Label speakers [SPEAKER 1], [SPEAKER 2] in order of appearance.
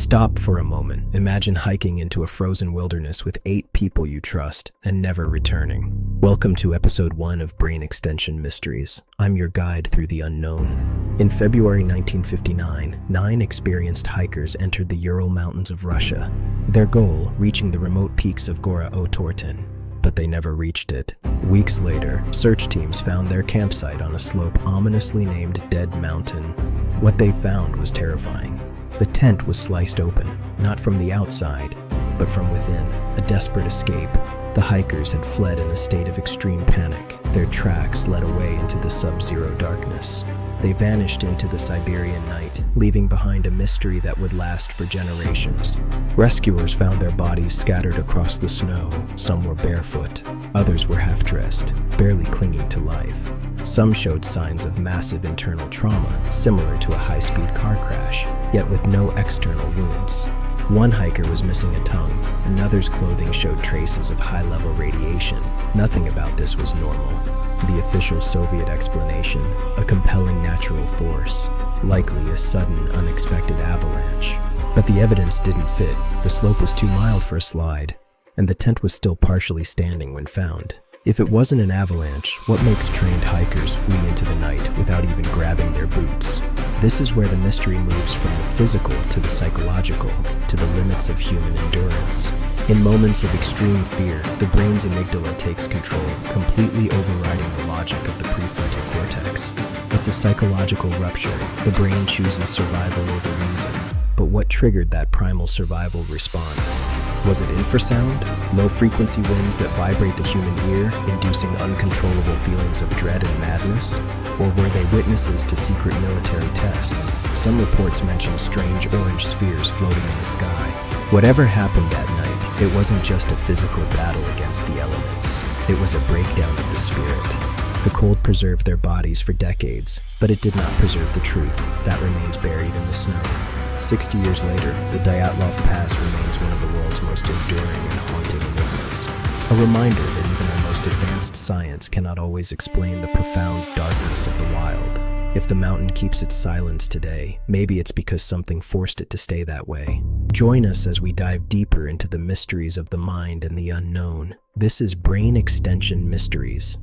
[SPEAKER 1] Stop for a moment. Imagine hiking into a frozen wilderness with 8 people you trust and never returning. Welcome to episode 1 of Brain Extension Mysteries. I'm your guide through the unknown. In February 1959, 9 experienced hikers entered the Ural Mountains of Russia. Their goal, reaching the remote peaks of Gora Otorten, but they never reached it. Weeks later, search teams found their campsite on a slope ominously named Dead Mountain. What they found was terrifying. The tent was sliced open, not from the outside, but from within, a desperate escape. The hikers had fled in a state of extreme panic. Their tracks led away into the sub-zero darkness. They vanished into the Siberian night, leaving behind a mystery that would last for generations. Rescuers found their bodies scattered across the snow. Some were barefoot, others were half-dressed, barely clinging to life. Some showed signs of massive internal trauma, similar to a high-speed car crash, yet with no external wounds. One hiker was missing a tongue. Another's clothing showed traces of high-level radiation. Nothing about this was normal. The official Soviet explanation, a compelling natural force, likely a sudden, unexpected avalanche. But the evidence didn't fit. The slope was too mild for a slide, and the tent was still partially standing when found. If it wasn't an avalanche, what makes trained hikers flee into the night without even grabbing their boots? This is where the mystery moves from the physical to the psychological, to the limits of human endurance. In moments of extreme fear, the brain's amygdala takes control, completely overriding the logic of the prefrontal cortex. It's a psychological rupture. The brain chooses survival over reason. But what triggered that primal survival response? Was it infrasound? Low-frequency winds that vibrate the human ear, inducing uncontrollable feelings of dread and madness? Or were they witnesses to secret military tests? Some reports mention strange orange spheres floating in the sky. Whatever happened that night, it wasn't just a physical battle against the elements. It was a breakdown of the spirit. The cold preserved their bodies for decades, but it did not preserve the truth. That remains buried in the snow. 60 years later, the Dyatlov Pass remains one of the world's most enduring and haunting enigmas. A reminder that even our most advanced science cannot always explain the profound darkness of the wild. If the mountain keeps its silence today, maybe it's because something forced it to stay that way. Join us as we dive deeper into the mysteries of the mind and the unknown. This is Brain Extension Mysteries.